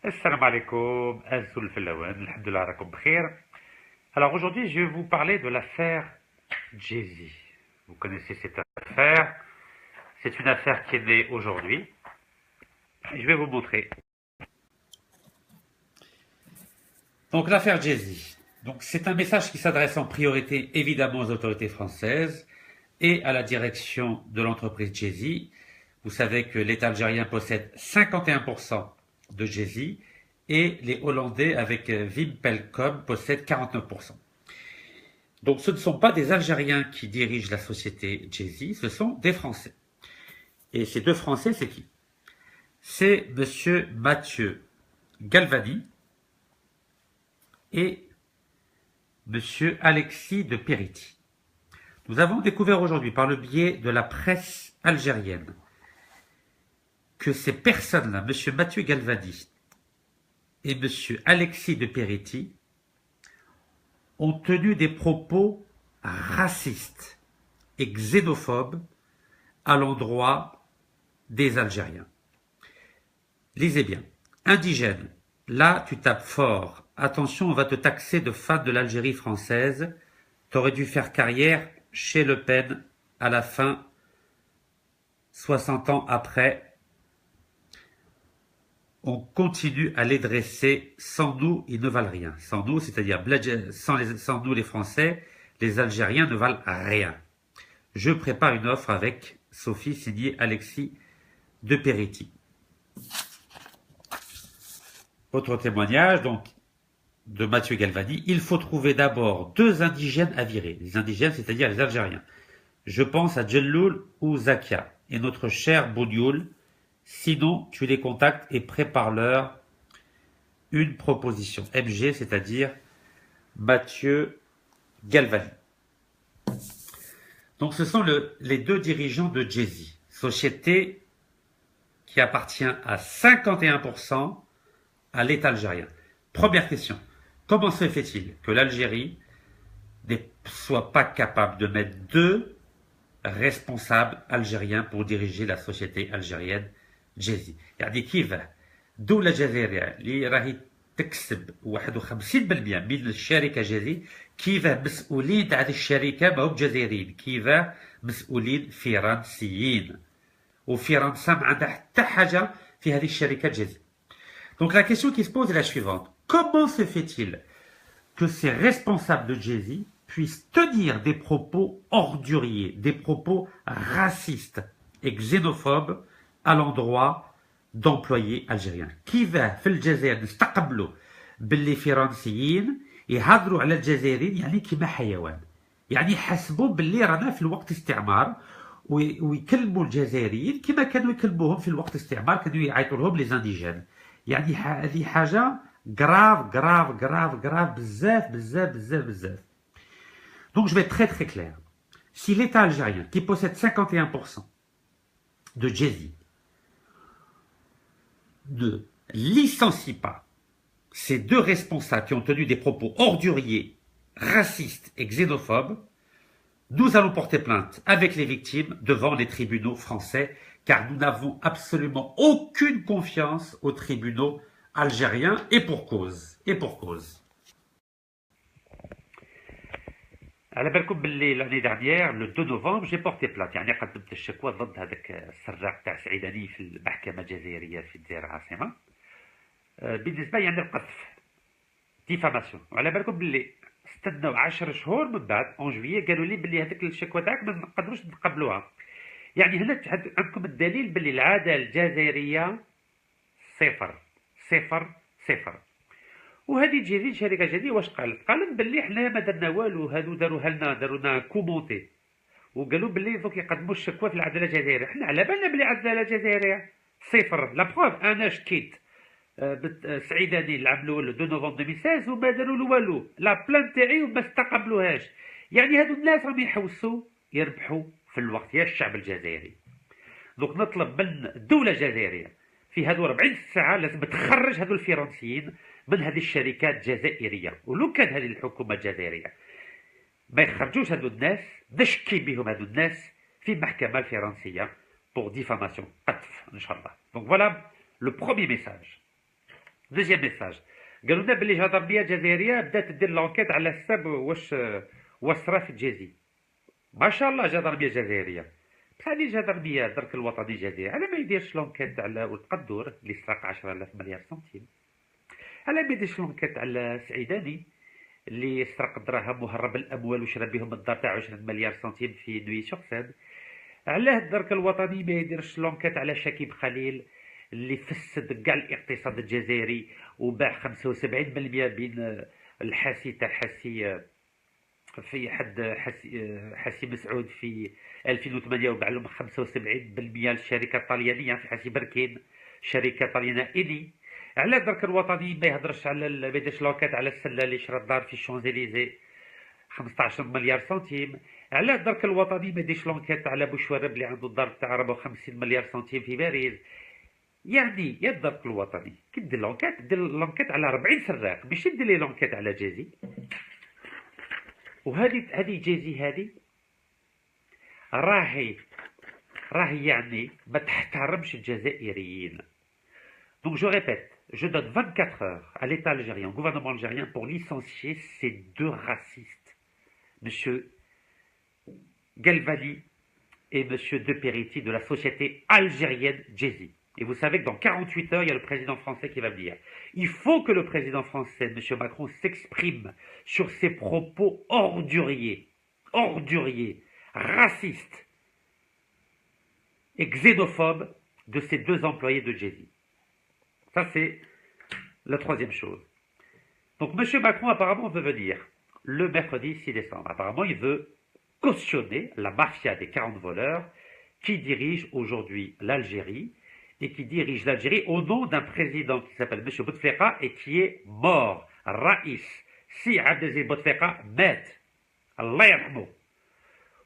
Assalamu alaikum, Azul Filawan, alhamdulillah rakoum bkhir. Alors aujourd'hui, je vais vous parler de l'affaire Jay-Z. Vous connaissez cette affaire. C'est une affaire qui est née aujourd'hui. Je vais vous montrer. Donc l'affaire Jay-Z. Donc c'est un message qui s'adresse en priorité évidemment aux autorités françaises et à la direction de l'entreprise Jay-Z. Vous savez que l'État algérien possède 51% de Jay-Z et les Hollandais avec Wimpelcom possèdent 49%. Donc ce ne sont pas des Algériens qui dirigent la société Jay-Z, ce sont des Français. Et ces deux Français, c'est qui? C'est monsieur Mathieu Galvani et monsieur Alexis de Péretti. Nous avons découvert aujourd'hui par le biais de la presse algérienne que ces personnes-là, monsieur Mathieu Galvani et monsieur Alexis de Péretti, ont tenu des propos racistes et xénophobes à l'endroit des Algériens. Lisez bien. Indigène, là tu tapes fort. Attention, on va te taxer de fan de l'Algérie française. T'aurais dû faire carrière chez Le Pen à la fin, 60 ans après. On continue à les dresser. Sans nous, ils ne valent rien. Sans nous, c'est-à-dire sans nous les Français, les Algériens ne valent rien. Je prépare une offre avec Sophie signée Alexis de Péretti. Autre témoignage, donc, de Mathieu Galvani. Il faut trouver d'abord deux indigènes à virer. Les indigènes, c'est-à-dire les Algériens. Je pense à Djelloul ou Zakia et notre cher Boudioul. Sinon, tu les contactes et prépare-leur une proposition. MG, c'est-à-dire Mathieu Galvani. Donc, ce sont les deux dirigeants de Jay-Z, société qui appartient à 51% à l'État algérien. Première question, comment se fait-il que l'Algérie ne soit pas capable de mettre deux responsables algériens pour diriger la société algérienne Jay-Z؟ يعني كيف دولة جزائرية اللي راهي تكسب 51% من الشركة جيزي، كيف مسؤولين تاع هذه الشركة ماهم جزائريين، كيف مسؤولين فرنسيين، وفرنسا ما عندها حتى حاجة في هذه الشركة جيزي. Donc la question qui se pose est la suivante. Comment se fait-il que ces responsables de Jay-Z puissent tenir des propos orduriers, des propos racistes et xénophobes à l'endroit d'employés algériens؟ كيف في الجزائر نستقبلوا باللي فرنسيين يهضروا على الجزائريين يعني كيما حيوان، يعني يحسبوا باللي رانا في الوقت استعمار ويكلموا الجزائريين كما كانوا يكلموهم في الوقت استعمار، كانوا يعيطوا لهم لي زانديجين. يعني هذه حاجه grave بزاف. Donc je vais être très clair. Si l'État algérien qui possède 51% de Jay-Z ne licencie pas ces deux responsables qui ont tenu des propos orduriers, racistes et xénophobes, nous allons porter plainte avec les victimes devant les tribunaux français, car nous n'avons absolument aucune confiance aux tribunaux algériens, et pour cause. على بالكم باللي l'année dernière le 2 novembre j'ai porté plainte، يعني قدمت الشكوى ضد هذاك السراق تاع سعيداني في المحكمة الجزائرية في الجزائر العاصمة بالنسبة يعني القذف ديفاماسيون. وعلى بالكم باللي استناو 10 شهور من بعد اون جويي قالوا لي باللي هذيك الشكوى تاعك ما نقدروش نتقبلوها. يعني هنا عندكم الدليل باللي العادة الجزائرية صفر. وهذه جيزي شركه جديده واش قالت باللي حنا ما درنا والو، هادو داروا لنا كومونتي وقالوا باللي دوك يقدموا الشكوى في العداله الجزائريه. حنا على بالنا باللي العداله الجزائريه صفر. لا بروف انا شكيت سعيداني اللي عملوا له 2 نوفمبر 2016 وما داروا له والو، لا بلان تاعي وما استقبلوهاش. يعني هادو الناس راهم يحوسوا يربحوا في الوقت يا الشعب الجزائري. دوك نطلب من الدوله الجزائريه في هادو 40 ساعه لازم تخرج هادو الفرنسيين من هذه الشركات الجزائريه، ولو كان هذه الحكومه الجزائريه ما يخرجوش هذو الناس نشكي بهم هذو الناس في المحكمه الفرنسيه pour diffamation قذف ان شاء الله. Donc voilà le premier message. دوزيام ميساج، قالوا لنا باللي جدربيه جزائريه بدات دير لونكيت على حساب واش صرا في جيزي. ما شاء الله جدربيه جزائريه، بصح هذه جدربيه درك الوطني الجزائري على ما يديرش لونكيت على ولد قدور اللي سرق 10,000 مليار سنتيم، على ما يديرش لونكيت على سعيداني اللي سرق الدراهم وهرب الاموال وشرى بهم الدار تاع 20 مليار سنتيم في نوي سور سين. علاه الدرك الوطني ما يديرش لونكيت على شكيب خليل اللي فسد كاع الاقتصاد الجزائري وباع 75% بين الحاسي تاع حاسي في حد حاسي مسعود في 2008 وباع لهم 75% للشركه الطليانيه في حاسي بركين، شركه طليانيه إيدي. على درك الوطني ما يهضرش على ما يديرش لونكيت على السله اللي شرا الدار في الشونزيليزي 15 مليار سنتيم. على درك الوطني ما يديرش لونكيت على بوشوارب اللي عنده الدار تاع 54 مليار سنتيم في باريس. يعني يا الدرك الوطني كي دير لونكيت دير لونكيت على 40 سراق، ماشي دير لي لونكيت على جازي. وهذه جازي هذه راهي يعني ما تحترمش الجزائريين. Donc je répète, je donne 24 heures à l'État algérien, au gouvernement algérien pour licencier ces deux racistes, Monsieur Galvani et Monsieur Deperiti de la société algérienne Jezi. Et vous savez que dans 48 heures, il y a le président français qui va venir. Il faut que le président français, Monsieur Macron, s'exprime sur ces propos orduriers, racistes et xénophobes de ces deux employés de Jezi. Ça, c'est la troisième chose. Donc, M. Macron, apparemment, veut venir le mercredi 6 décembre. Apparemment, il veut cautionner la mafia des 40 voleurs qui dirige aujourd'hui l'Algérie et qui dirige l'Algérie au nom d'un président qui s'appelle M. Bouteflika et qui est mort. Raïs. Si Abdelaziz Bouteflika مات. الله يرحمه.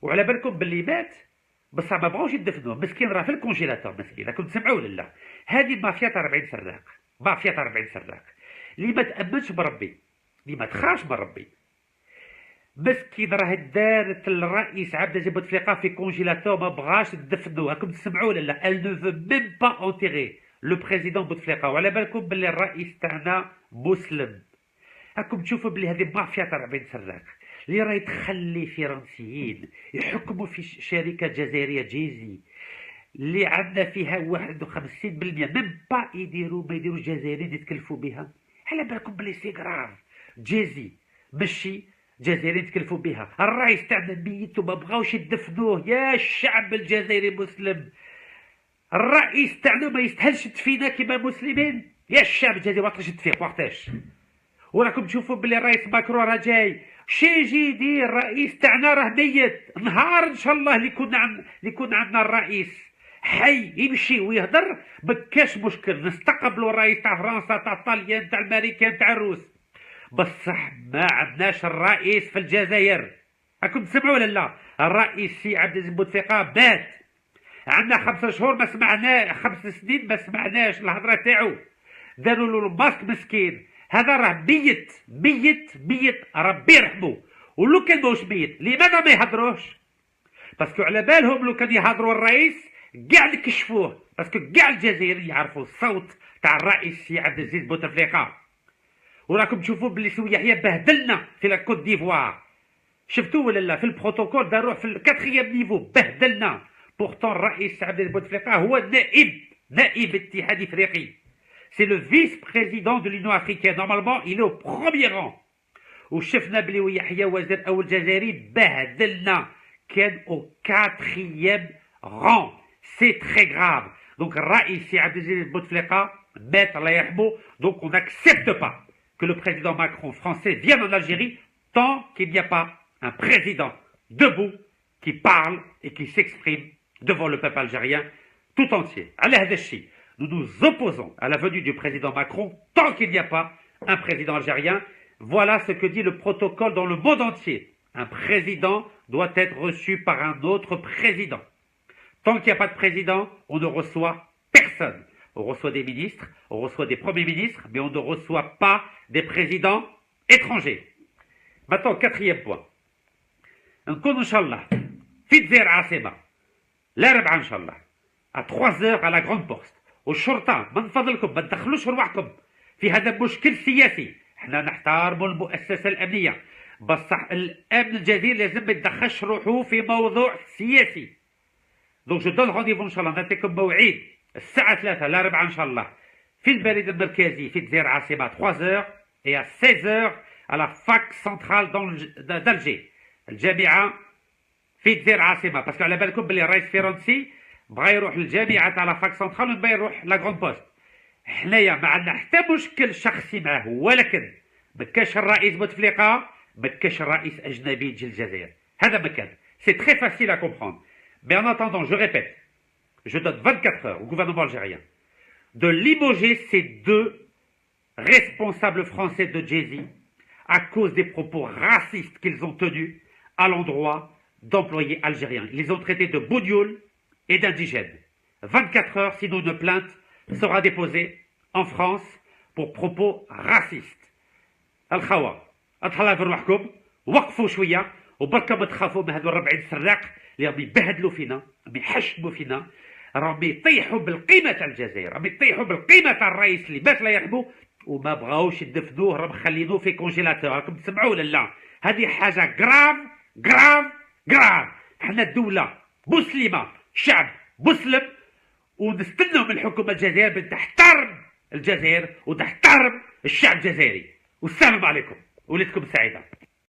وعلى بالكم باللي مات بصح ما بغاوش يدفنوه، مسكين راه في الكونجيلاتور مسكين. راكم تسمعوا ولا لا؟ هذه مافيا تاع 40 سراق، مافيا تاع 40 سراق اللي ما تامنش بربي، اللي ما تخافش من ربي. مسكين راه دارت الرئيس عبد العزيز بوتفليقه في كونجيلاتور ما بغاش تدفنوه. راكم تسمعوا ولا لا؟ elle ne veut même pas enterrer le président بوتفليقه. وعلى بالكم باللي الرئيس تاعنا مسلم. راكم تشوفوا بلي هذه مافيا تاع 40 سراق اللي راهي تخلي فرنسيين يحكموا في شركه جزائريه جيزي اللي عندنا فيها 51% ميم با ما يديروا جزائريين يتكلفوا بها. على بالكم بلي سي غراف جيزي ماشي جزائريين يتكلفوا بها. الرئيس تاعنا ميت وما بغاوش يدفنوه. يا الشعب الجزائري المسلم، الرئيس تاعنا ما يستاهلش تدفينا كيما المسلمين. يا الشعب الجزائري ما تقدرش تفيق وقتاش. وراكم تشوفوا بلي الرئيس ماكرون راه جاي. شي يجي يدير الرئيس تاعنا راه ميت. نهار ان شاء الله اللي يكون عندنا الرئيس حي يمشي ويهضر مكاش مشكل، نستقبلوا الرئيس تاع فرنسا تاع الطليان تاع الامريكان تاع الروس. بصح ما عندناش الرئيس في الجزائر. راكم تسمعوا ولا لا؟ الرئيس سي عبد العزيز بوتفليقه مات. عندنا 5 شهور ما سمعناه، 5 سنين ما سمعناش الهضره تاعو. داروا له الماسك مسكين. هذا راه ميت ربي يرحمه. ولو كان ماهوش ميت لماذا ما يهضروش؟ باسكو على بالهم لو كان يهضروا الرئيس كاع نكشفوه، باسكو كاع الجزائريين يعرفوا الصوت تاع الرئيس سي عبد العزيز بوتفليقه. وراكم تشوفوا بلي سي يحيى بهدلنا في لا كوت ديفوار. شفتوا ولا لا؟ في البروتوكول داروه في الكاتريام نيفو بهدلنا. بورتون الرئيس عبد العزيز بوتفليقه هو نائب اتحاد افريقي. C'est le vice-président de l'Union africaine. Normalement, il est au premier rang. وشفنا بلي ويحيى وزير اول جزائري بهدلنا، كان au 4e rang. C'est très grave. Donc الرئيس سي عبد العزيز بوتفليقه مات الله يرحمه. Donc on n'accepte pas que le président Macron français vienne en Algérie tant qu'il n'y a pas un président debout qui parle et qui s'exprime devant le peuple algérien tout entier. على هذا الشيء nous nous opposons à la venue du président Macron tant qu'il n'y a pas un président algérien. Voilà ce que dit le protocole dans le monde entier. Un président doit être reçu par un autre président. Tant qu'il n'y a pas de président, on ne reçoit personne. On reçoit des ministres, on reçoit des premiers ministres, mais on ne reçoit pas des présidents étrangers. Maintenant, 4e point. نكون إن شاء الله في الجزائر عاصمة الأربعاء إن شاء الله à 3 heures à la grande poste. والشرطة من فضلكم ما تدخلوش رواحكم في هذا مشكل سياسي. احنا نحترم المؤسسة الأمنية، بصح الأمن الجزائري لازم ما يتدخلش روحه في موضوع سياسي. دونك جو دون رونديفو ان شاء الله، نعطيكم موعد الساعة 3 لا 4 ان شاء الله في البريد المركزي في الجزائر عاصمة 3h et à 16h à la fac centrale d'Alger. الجامعة في الجزائر عاصمة، باسكو على بالكم بلي الرئيس فرنسي بغا يروح للجامعة تاع لا فاك سنترال وبغا يروح لا غون بوست. حنايا ما عندنا حتى مشكل شخصي معاه، ولكن ما كاش الرئيس بوتفليقة، ما كاش رئيس أجنبي يجي للجزائر، هذا ما كان. سي تري فاسيل à comprendre. Mais en attendant, je répète, je donne 24 heures au gouvernement algérien de limoger ces deux responsables français de Djezzy à cause des propos racistes qu'ils ont tenus à l'endroit d'employés algériens. Ils les ont traités de bougnoules et d'indigènes. 24 heures, sinon une plainte sera déposée en France pour propos racistes. الخوا اطلعوا في روحكم، وقفوا شويه وبركه ما تخافوا من هذو 40 سراق اللي راهم يبهدلوا فينا، راهم يحشموا فينا، راهم يطيحوا بالقيمه تاع الجزائر، راهم يطيحوا بالقيمه تاع الرئيس اللي مات لا يرحمه، وما بغاوش يدفنوه، راهم مخلينوه في كونجيلاتور. راكم تسمعوا ولا لا؟ هذه حاجه غراف غراف غراف. حنا الدوله مسلمه، شعب مسلم، ونستنوا من الحكومه الجزائر بان تحترم الجزائر وتحترم الشعب الجزائري. والسلام عليكم، وليدكم سعيده.